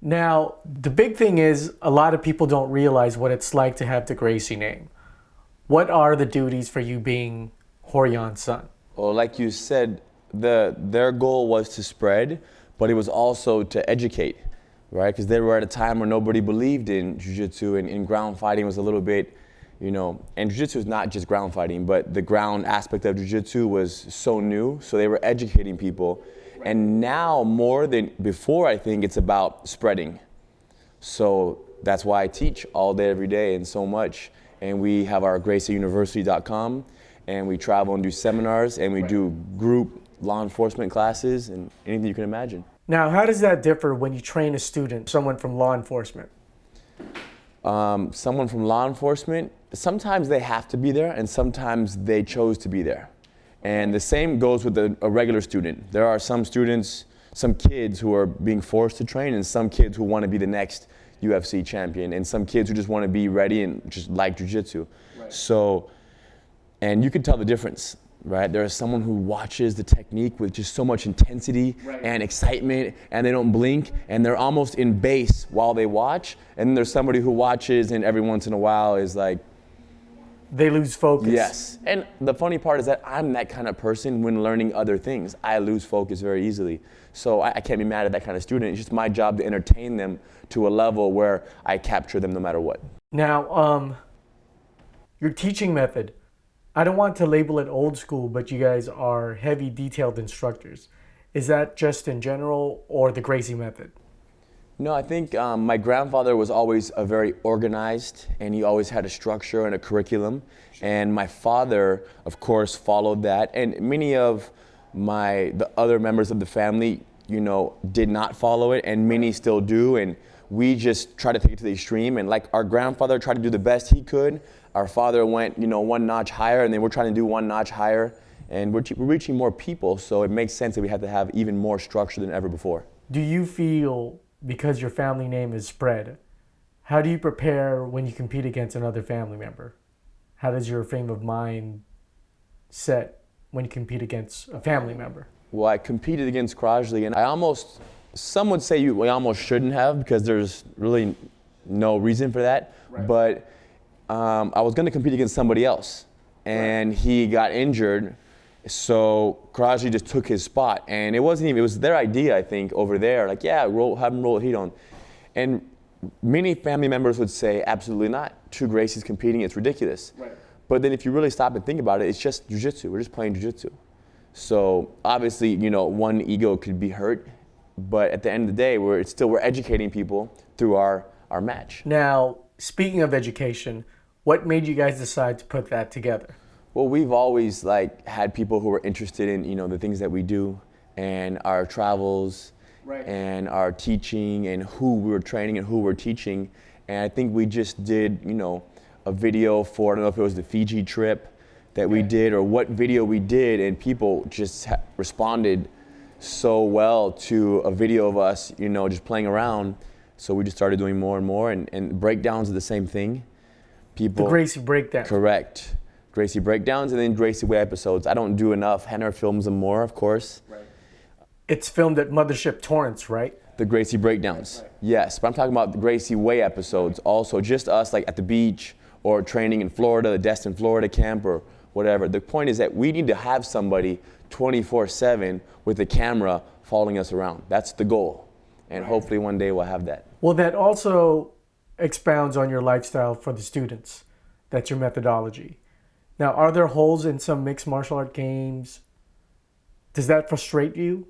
Now, the big thing is a lot of people don't realize what it's like to have the Gracie name. What are the duties for you being Rorion's son? Well, like you said, their goal was to spread, but it was also to educate, right? Because they were at a time where nobody believed in jiu-jitsu, and ground fighting was a little bit, and jiu-jitsu is not just ground fighting, but the ground aspect of jiu-jitsu was so new, so they were educating people. And now more than before, I think it's about spreading. So that's why I teach all day, every day, and so much. And we have our gracieuniversity.com, and we travel and do seminars, and we do group law enforcement classes, and anything you can imagine. Now, how does that differ when you train a student, someone from law enforcement? Someone from law enforcement, sometimes they have to be there, and sometimes they chose to be there. And the same goes with a regular student. There are some students, some kids who are being forced to train, and some kids who want to be the next UFC champion, and some kids who just want to be ready and just like jiu-jitsu. Right. So, and you can tell the difference, right? There is someone who watches the technique with just so much intensity and excitement, and they don't blink, and they're almost in base while they watch. And then there's somebody who watches, and every once in a while is like, they lose focus. Yes. And the funny part is that I'm that kind of person when learning other things. I lose focus very easily. So I can't be mad at that kind of student. It's just my job to entertain them to a level where I capture them no matter what. Now, your teaching method, I don't want to label it old school, but you guys are heavy, detailed instructors. Is that just in general or the Gracie method? No, I think my grandfather was always a very organized, and he always had a structure and a curriculum. And my father, of course, followed that. And many of the other members of the family, did not follow it, and many still do. And we just try to take it to the extreme. And like our grandfather tried to do the best he could, our father went, one notch higher, and then we're trying to do one notch higher. And we're reaching more people, so it makes sense that we have to have even more structure than ever before. Do you feel, because your family name is spread, how do you prepare when you compete against another family member? How does your frame of mind set when you compete against a family member? Well, I competed against Krajli, and some would say we almost shouldn't have, because there's really no reason for that. Right. But I was going to compete against somebody else, and he got injured. So Gracie just took his spot, and it was their idea, I think, over there. Like, yeah, have him roll a heat on. And many family members would say, absolutely not. Two Gracies competing, it's ridiculous. Right. But then if you really stop and think about it, it's just jiu-jitsu. We're just playing jiu-jitsu. So obviously, one ego could be hurt, but at the end of the day, we're educating people through our match. Now, speaking of education, what made you guys decide to put that together? Well, we've always had people who were interested in the things that we do, and our travels, and our teaching, and who we were training and who we're teaching. And I think we just did a video for, I don't know if it was the Fiji trip that we did or what video we did, and people just responded so well to a video of us just playing around. So we just started doing more and more, and breakdowns are the same thing. The Gracie breakdown. Correct. Gracie breakdowns, and then Gracie way episodes. I don't do enough. Henner films them more, of course. Right. It's filmed at Mothership Torrance, right? The Gracie breakdowns. Right. Yes, but I'm talking about the Gracie way episodes also. Just us at the beach or training in Florida, the Destin, Florida camp or whatever. The point is that we need to have somebody 24/7 with a camera following us around. That's the goal. And hopefully one day we'll have that. Well, that also expounds on your lifestyle for the students. That's your methodology. Now, are there holes in some mixed martial art games? Does that frustrate you?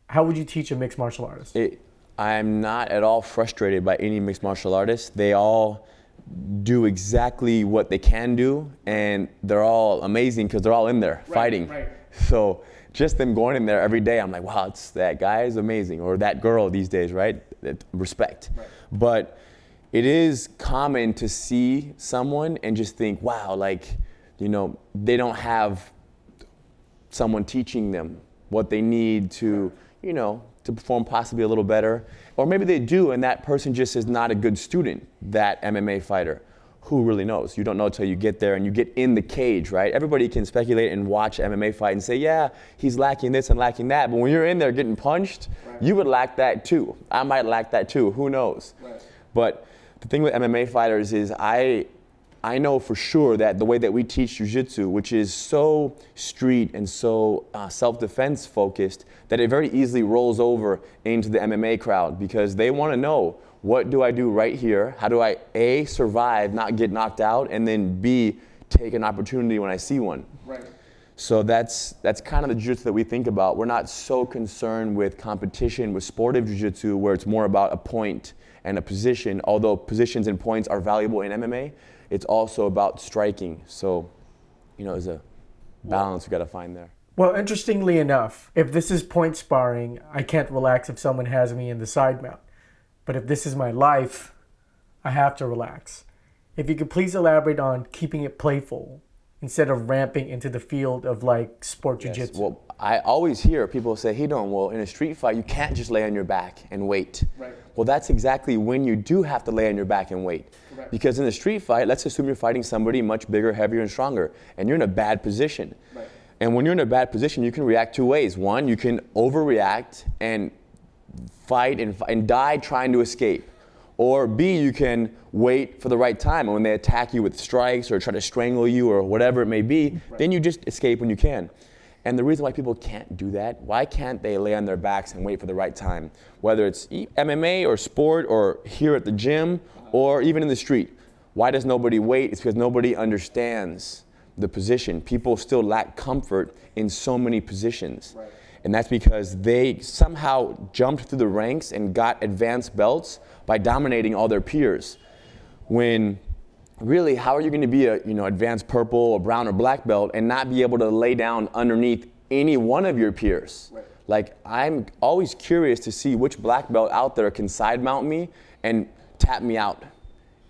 How would you teach a mixed martial artist? I'm not at all frustrated by any mixed martial artists. They all do exactly what they can do, and they're all amazing because they're all in there fighting. Right. So just them going in there every day, I'm like, wow, that guy is amazing, or that girl these days, right? Respect. Right. But it is common to see someone and just think, wow, they don't have someone teaching them what they need to, to perform possibly a little better. Or maybe they do, and that person just is not a good student, that MMA fighter. who really knows? You don't know until you get there and you get in the cage, right? Everybody can speculate and watch MMA fight and say, yeah, he's lacking this and lacking that. But when you're in there getting punched, you would lack that too. I might lack that too. Who knows? Right. But the thing with MMA fighters is I know for sure that the way that we teach jiu-jitsu, which is so street and so self-defense focused, that it very easily rolls over into the MMA crowd because they want to know, what do I do right here? How do I, A, survive, not get knocked out, and then B, take an opportunity when I see one? Right. So that's kind of the jiu-jitsu that we think about. We're not so concerned with competition with sportive jiu-jitsu where it's more about a point and a position, although positions and points are valuable in MMA. It's also about striking. So, there's a balance we got to find there. Well, interestingly enough, if this is point sparring, I can't relax if someone has me in the side mount. But if this is my life, I have to relax. If you could please elaborate on keeping it playful instead of ramping into the field of like sport jiu-jitsu. Well, I always hear people say, hey, well, in a street fight, you can't just lay on your back and wait. Right. Well, that's exactly when you do have to lay on your back and wait. Correct. Because in a street fight, let's assume you're fighting somebody much bigger, heavier, and stronger, and you're in a bad position. Right. And when you're in a bad position, you can react two ways. One, you can overreact and fight and die trying to escape. Or B, you can wait for the right time. And when they attack you with strikes or try to strangle you or whatever it may be, then you just escape when you can. And the reason why people can't do that, why can't they lay on their backs and wait for the right time? Whether it's MMA or sport or here at the gym or even in the street. Why does nobody wait? It's because nobody understands the position. People still lack comfort in so many positions. Right. And that's because they somehow jumped through the ranks and got advanced belts by dominating all their peers. When really, how are you going to be a advanced purple or brown or black belt and not be able to lay down underneath any one of your peers? Right. Like, I'm always curious to see which black belt out there can side mount me and tap me out.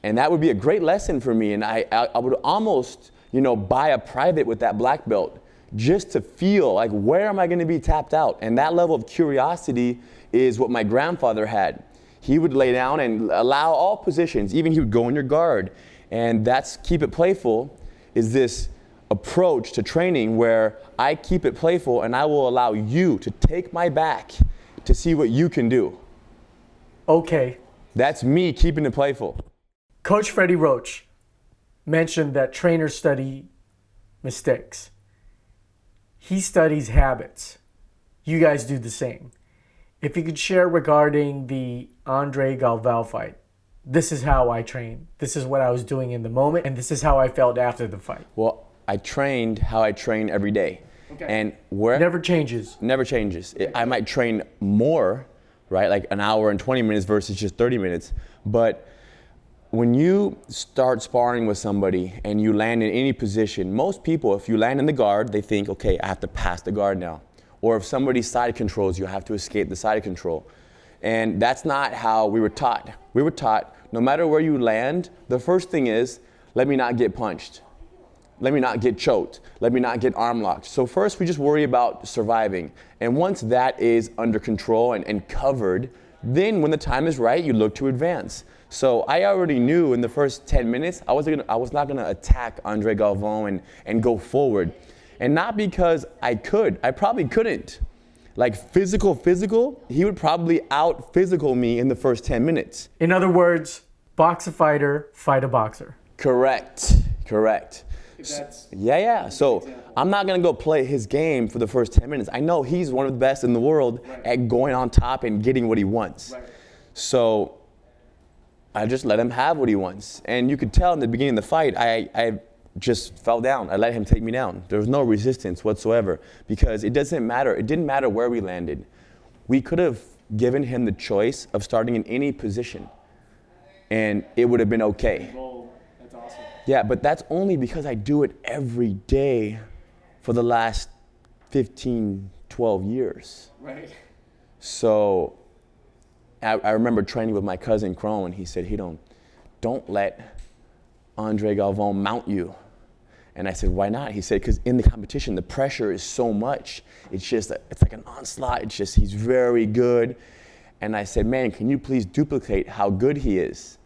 And that would be a great lesson for me. And I would almost, buy a private with that black belt just to feel like, where am I going to be tapped out? And that level of curiosity is what my grandfather had. He would lay down and allow all positions, even he would go in your guard. And that's keep it playful, is this approach to training where I keep it playful and I will allow you to take my back to see what you can do. Okay. That's me keeping it playful. Coach Freddie Roach mentioned that trainers study mistakes. He studies habits. You guys do the same. If you could share regarding the Adre Galvao fight. This is how I trained. This is what I was doing in the moment, and this is how I felt after the fight. Well, I trained how I train every day. Okay. And where never changes. Never changes. I might train more, right? Like an hour and 20 minutes versus just 30 minutes. But when you start sparring with somebody and you land in any position, most people, if you land in the guard, they think, okay, I have to pass the guard now. Or if somebody side controls you, I have to escape the side control. And that's not how we were taught. We were taught, no matter where you land, the first thing is, let me not get punched. Let me not get choked. Let me not get arm locked. So first, we just worry about surviving. And once that is under control and covered, then when the time is right, you look to advance. So I already knew in the first 10 minutes, I was not gonna attack Adre Galvao and go forward. And not because I probably couldn't. Like physical, he would probably out-physical me in the first 10 minutes. In other words, box a fighter, fight a boxer. Correct. Yeah. So I'm not going to go play his game for the first 10 minutes. I know he's one of the best in the world at going on top and getting what he wants. Right. So I just let him have what he wants. And you could tell in the beginning of the fight, I just fell down. I let him take me down. There was no resistance whatsoever because it didn't matter where we landed. We could have given him the choice of starting in any position and it would have been okay. That's awesome. Yeah, but that's only because I do it every day for the last 15, 12 years. Right. So I remember training with my cousin Crone and he said, don't let Adre Galvao mount you. And I said, why not? He said, because in the competition, the pressure is so much. It's like an onslaught. He's very good. And I said, man, can you please duplicate how good he is?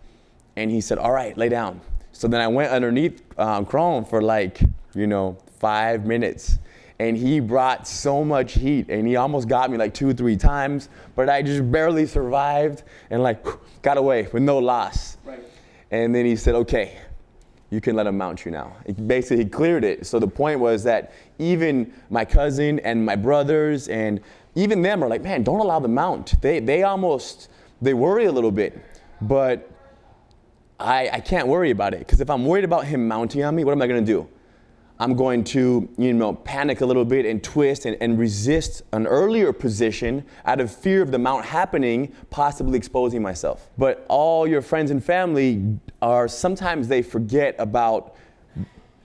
And he said, all right, lay down. So then I went underneath Chrome for like, 5 minutes. And he brought so much heat, and he almost got me like 2-3 times, but I just barely survived and like got away with no loss. Right. And then he said, okay, you can let him mount you now. Basically, he cleared it. So the point was that even my cousin and my brothers and even them are like, man, don't allow the mount. They worry a little bit, but I can't worry about it, because if I'm worried about him mounting on me, what am I gonna do? I'm going to, panic a little bit and twist and resist an earlier position out of fear of the mount happening, possibly exposing myself. But all your friends and family sometimes they forget about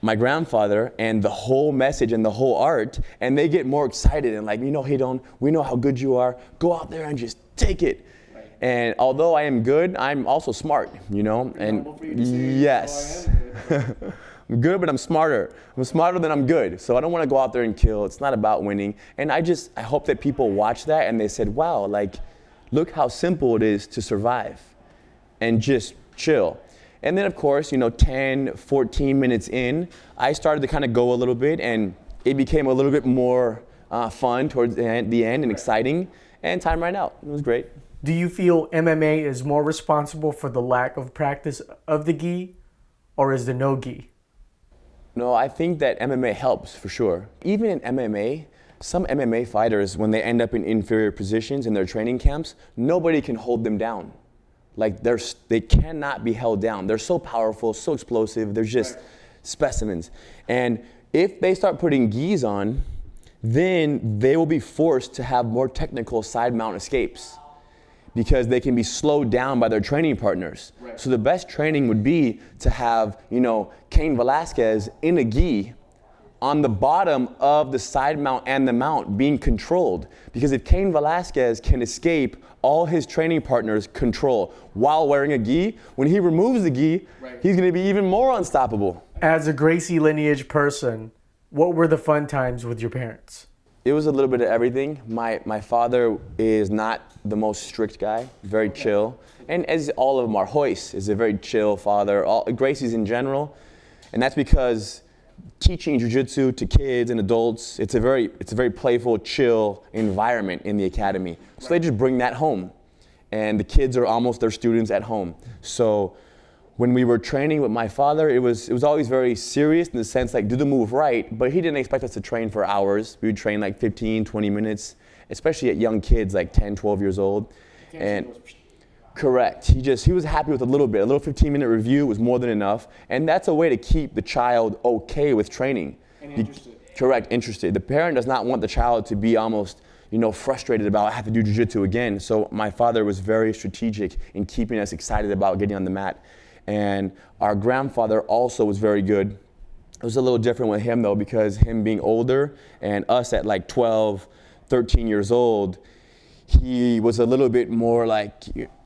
my grandfather and the whole message and the whole art, and they get more excited and like, Hedon, we know how good you are. Go out there and just take it. Right. And although I am good, I'm also smart, and yes. I'm good, but I'm smarter. I'm smarter than I'm good. So I don't want to go out there and kill. It's not about winning. And I hope that people watch that and they said, wow, like, look how simple it is to survive and just chill. And then of course, 10, 14 minutes in, I started to kind of go a little bit, and it became a little bit more fun towards the end and exciting, and time ran out. It was great. Do you feel MMA is more responsible for the lack of practice of the gi, or is the no gi? No, I think that MMA helps for sure. Even in MMA, some MMA fighters, when they end up in inferior positions in their training camps, nobody can hold them down. Like they cannot be held down. They're so powerful, so explosive. They're just specimens. And if they start putting gis on, then they will be forced to have more technical side mount escapes, because they can be slowed down by their training partners. Right. So the best training would be to have, Cain Velasquez in a gi on the bottom of the side mount and the mount being controlled. Because if Cain Velasquez can escape all his training partners' control while wearing a gi, when he removes the gi, he's gonna be even more unstoppable. As a Gracie lineage person, what were the fun times with your parents? It was a little bit of everything. My father is not the most strict guy, very chill. And as all of them are, Hoyce is a very chill father, Gracie's in general. And that's because teaching jiu-jitsu to kids and adults, it's a very playful, chill environment in the academy. So they just bring that home. And the kids are almost their students at home. So when we were training with my father, it was always very serious in the sense like, do the move right, but he didn't expect us to train for hours. We would train like 15, 20 minutes, especially at young kids like 10, 12 years old. And correct, he was happy with a little bit. A little 15-minute review was more than enough, and that's a way to keep the child okay with training. And interested. Correct, interested. The parent does not want the child to be almost frustrated about, I have to do jiu-jitsu again. So my father was very strategic in keeping us excited about getting on the mat. And our grandfather also was very good. It was a little different with him though, because him being older and us at like 12, 13 years old, he was a little bit more like,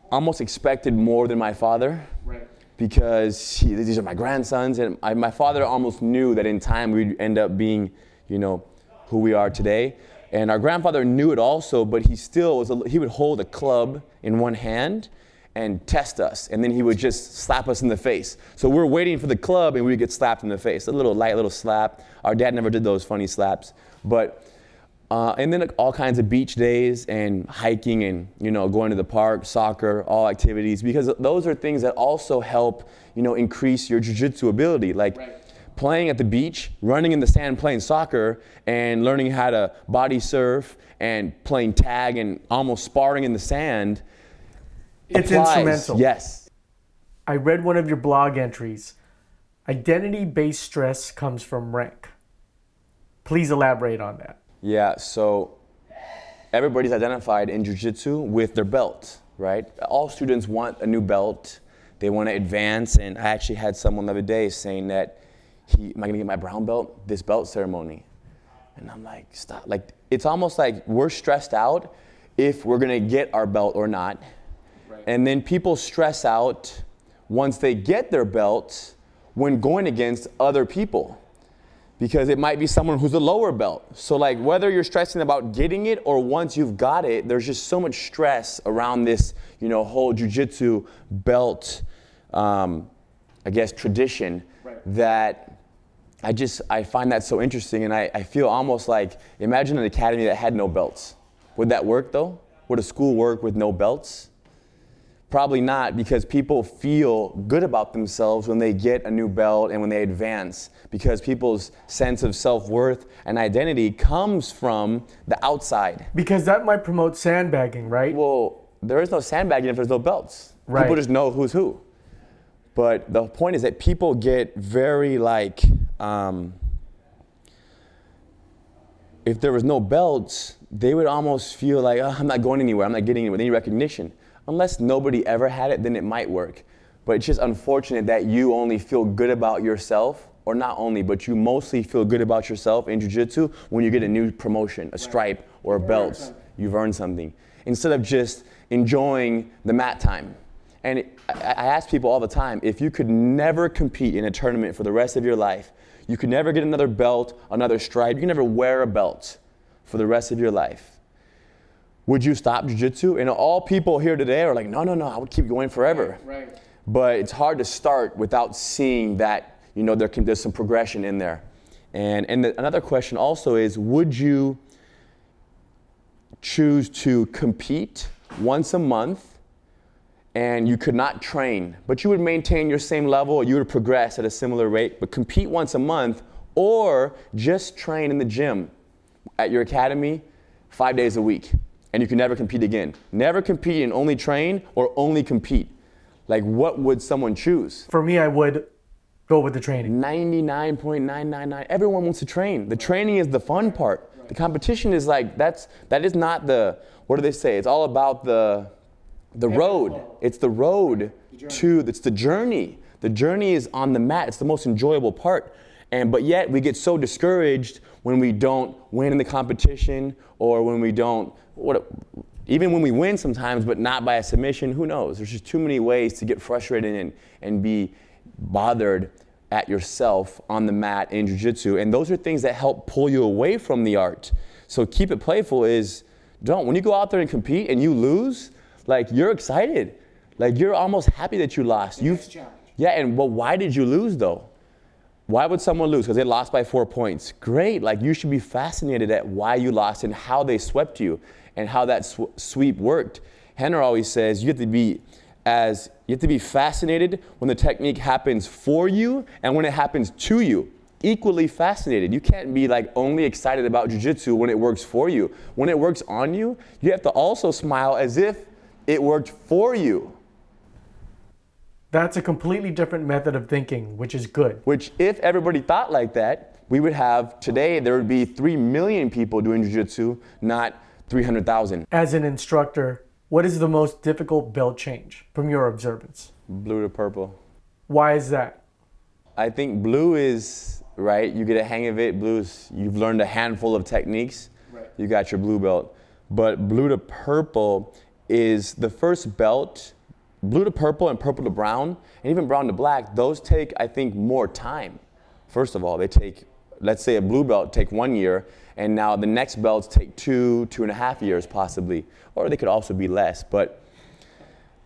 almost expected more than my father. Right. Because these are my grandsons, and my father almost knew that in time we'd end up being, who we are today. And our grandfather knew it also, but he would hold a club in one hand and test us, and then he would just slap us in the face. So we're waiting for the club, and we get slapped in the face. A light little slap. Our dad never did those funny slaps. But, and then all kinds of beach days and hiking and, going to the park, soccer, all activities, because those are things that also help, increase your jiu-jitsu ability. Like playing at the beach, running in the sand, playing soccer, and learning how to body surf and playing tag and almost sparring in the sand. It's applies. instrumental. Yes. I read one of your blog entries. Identity-based stress comes from rank. Please elaborate on that. Yeah, so everybody's identified in jiu-jitsu with their belt, right? All students want a new belt. They want to advance, and I actually had someone the other day saying that, am I going to get my brown belt? This belt ceremony. And I'm like, stop. Like, it's almost like we're stressed out if we're going to get our belt or not. And then people stress out once they get their belt when going against other people, because it might be someone who's a lower belt. So like whether you're stressing about getting it or once you've got it, there's just so much stress around this, whole jiu-jitsu belt I guess, tradition that I find that so interesting. And I feel almost like, imagine an academy that had no belts. Would that work though? Would a school work with no belts? Probably not, because people feel good about themselves when they get a new belt and when they advance, because people's sense of self-worth and identity comes from the outside. Because that might promote sandbagging, right? Well, there is no sandbagging if there's no belts. Right. People just know who's who. But the point is that people get very like, if there was no belts, they would almost feel like, oh, I'm not going anywhere, I'm not getting any recognition. Unless nobody ever had it, then it might work. But it's just unfortunate that you only feel good about yourself, or not only, but you mostly feel good about yourself in jiu-jitsu when you get a new promotion, a stripe or a belt. You've earned something. Instead of just enjoying the mat time. And I ask people all the time, if you could never compete in a tournament for the rest of your life, you could never get another belt, another stripe, you can never wear a belt for the rest of your life, would you stop jiu-jitsu? And all people here today are like, no, I would keep going forever. Right. But it's hard to start without seeing that, there's some progression in there. And another question also is, would you choose to compete once a month and you could not train, but you would maintain your same level, or you would progress at a similar rate, but compete once a month, or just train in the gym at your academy 5 days a week? And you can never compete again. Never compete and only train, or only compete. Like, what would someone choose? For me, I would go with the training. 99.999. Everyone wants to train. The training is the fun part. The competition is like, that is not the, what do they say? It's all about the road. It's the road it's the journey. The journey is on the mat. It's the most enjoyable part. But yet we get so discouraged when we don't win in the competition, or when we don't, even when we win sometimes, but not by a submission. Who knows? There's just too many ways to get frustrated and be bothered at yourself on the mat in jiu-jitsu. And those are things that help pull you away from the art. So keep it playful is, when you go out there and compete and you lose, like, you're excited. Like, you're almost happy that you lost. But why did you lose though? Why would someone lose? Because they lost by 4 points. Great, like, you should be fascinated at why you lost and how they swept you and how that sweep worked. Henner always says you have to be fascinated when the technique happens for you and when it happens to you. Equally fascinated. You can't be like only excited about jiu-jitsu when it works for you. When it works on you, you have to also smile as if it worked for you. That's a completely different method of thinking, which is good. Which, if everybody thought like that, we would have, today, there would be 3 million people doing jiu-jitsu, not 300,000. As an instructor, what is the most difficult belt change from your observance? Blue to purple. Why is that? I think blue is, right, you get a hang of it. Blue is, you've learned a handful of techniques. Right. You got your blue belt. But blue to purple is the first belt. Blue to purple and purple to brown, and even brown to black, those take, I think, more time. First of all, they take, let's say a blue belt take 1 year, and now the next belts take 2.5 years possibly, or they could also be less. But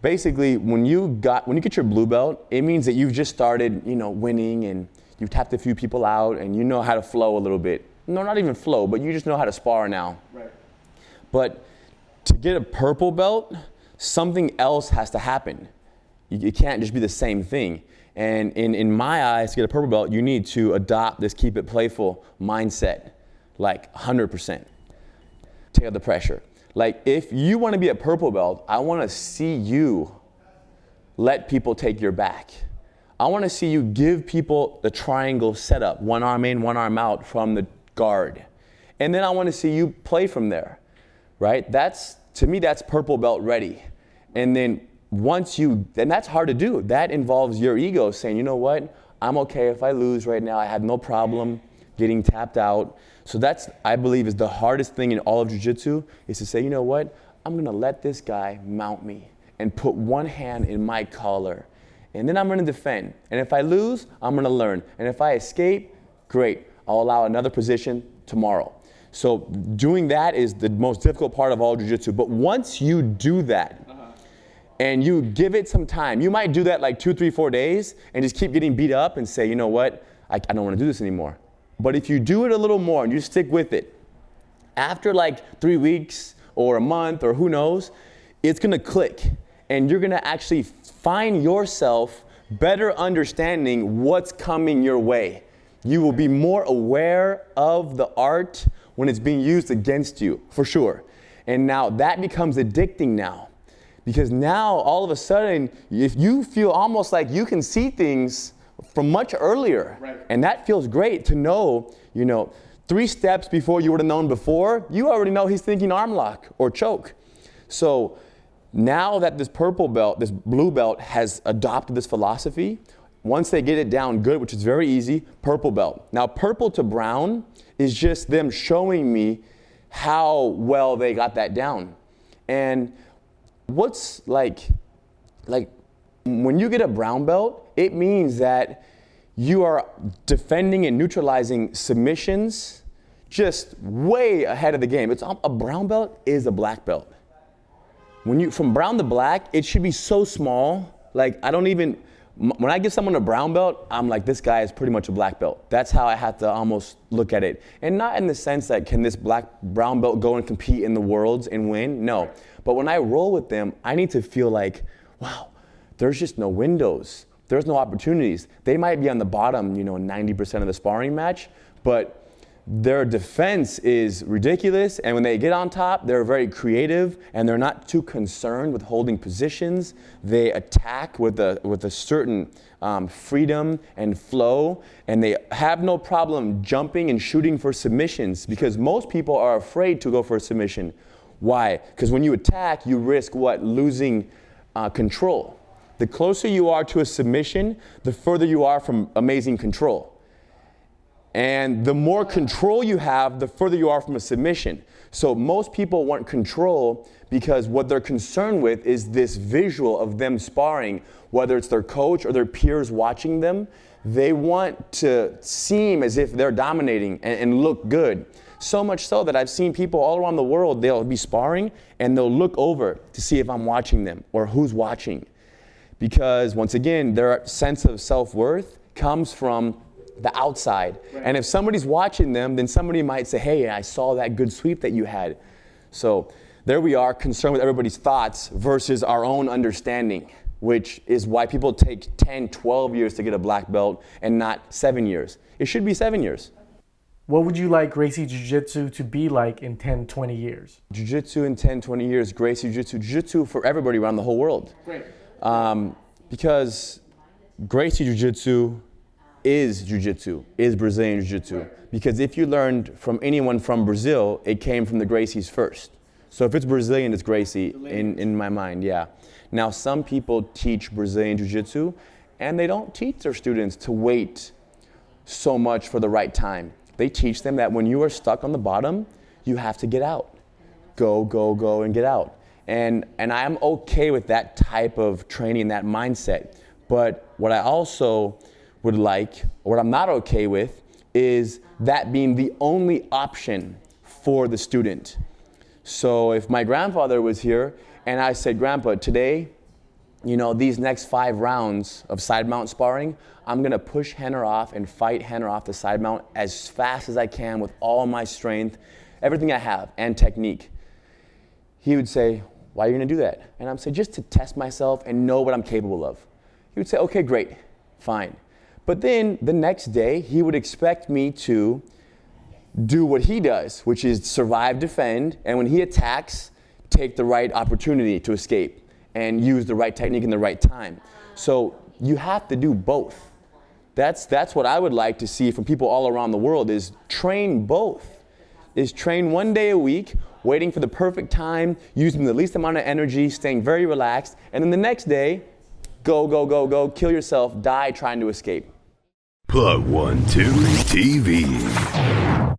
basically, when you get your blue belt, it means that you've just started, winning, and you've tapped a few people out, and you know how to flow a little bit. No, not even flow, but you just know how to spar now. Right. But to get a purple belt, something else has to happen. You can't just be the same thing. And in my eyes, to get a purple belt, you need to adopt this keep it playful mindset, like 100%. Take out the pressure. Like, if you want to be a purple belt, I want to see you let people take your back. I want to see you give people the triangle setup, one arm in, one arm out from the guard. And then I want to see you play from there, right? To me, that's purple belt ready. And then and that's hard to do. That involves your ego saying, you know what, I'm okay if I lose right now. I have no problem getting tapped out. So that's, I believe, is the hardest thing in all of jiu-jitsu, is to say, you know what, I'm gonna let this guy mount me and put one hand in my collar. And then I'm gonna defend. And if I lose, I'm gonna learn. And if I escape, great. I'll allow another position tomorrow. So doing that is the most difficult part of all jiu-jitsu. But once you do that, and you give it some time. You might do that like 2, 3, 4 days and just keep getting beat up and say, you know what, I don't want to do this anymore. But if you do it a little more and you stick with it, after like 3 weeks or a month or who knows, it's going to click. And you're going to actually find yourself better understanding what's coming your way. You will be more aware of the art when it's being used against you, for sure. And now that becomes addicting now. Because now all of a sudden, if you feel almost like you can see things from much earlier. Right. And that feels great to know, 3 steps before you would have known before, you already know he's thinking arm lock or choke. So now that this purple belt, this blue belt has adopted this philosophy, once they get it down good, which is very easy, purple belt. Now purple to brown is just them showing me how well they got that down. And what's like when you get a brown belt, it means that you are defending and neutralizing submissions just way ahead of the game. It's a brown belt is a black belt. From brown to black, it should be so small. Like when I give someone a brown belt, I'm like, this guy is pretty much a black belt. That's how I have to almost look at it. And not in the sense that can this brown belt go and compete in the worlds and win? No. But when I roll with them, I need to feel like, wow, there's just no windows. There's no opportunities. They might be on the bottom, 90% of the sparring match, but their defense is ridiculous, and when they get on top, they're very creative, and they're not too concerned with holding positions. They attack with a certain freedom and flow, and they have no problem jumping and shooting for submissions, because most people are afraid to go for a submission. Why? Because when you attack, you risk what? Losing control. The closer you are to a submission, the further you are from amazing control. And the more control you have, the further you are from a submission. So most people want control because what they're concerned with is this visual of them sparring, whether it's their coach or their peers watching them. They want to seem as if they're dominating and look good. So much so that I've seen people all around the world, they'll be sparring and they'll look over to see if I'm watching them or who's watching. Because once again, their sense of self-worth comes from the outside. Right. And if somebody's watching them, then somebody might say, hey, I saw that good sweep that you had. So there we are, concerned with everybody's thoughts versus our own understanding, which is why people take 10, 12 years to get a black belt and not 7 years. It should be 7 years. What would you like Gracie Jiu Jitsu to be like in 10, 20 years? Jiu Jitsu in 10, 20 years, Gracie Jiu Jitsu, Jiu Jitsu for everybody around the whole world. Great. Because Gracie Jiu Jitsu is Jiu Jitsu, is Brazilian Jiu Jitsu. Right. Because if you learned from anyone from Brazil, it came from the Gracies first. So if it's Brazilian, it's Gracie in my mind, yeah. Now some people teach Brazilian Jiu Jitsu and they don't teach their students to wait so much for the right time. They teach them that when you are stuck on the bottom, you have to get out. Go, go, go, and get out. And I'm okay with that type of training, that mindset. But what I also would like, or what I'm not okay with, is that being the only option for the student. So if my grandfather was here and I said, Grandpa, today, these next 5 rounds of side mount sparring, I'm gonna push Henner off and fight Henner off the side mount as fast as I can with all my strength, everything I have, and technique. He would say, why are you gonna do that? And I'm saying, just to test myself and know what I'm capable of. He would say, okay, great, fine. But then the next day, he would expect me to do what he does, which is survive, defend, and when he attacks, take the right opportunity to escape and use the right technique in the right time. So you have to do both. That's what I would like to see from people all around the world, is train both. Is train 1 day a week, waiting for the perfect time, using the least amount of energy, staying very relaxed, and then the next day, go, go, go, go, kill yourself, die trying to escape. Plug 1 2 TV.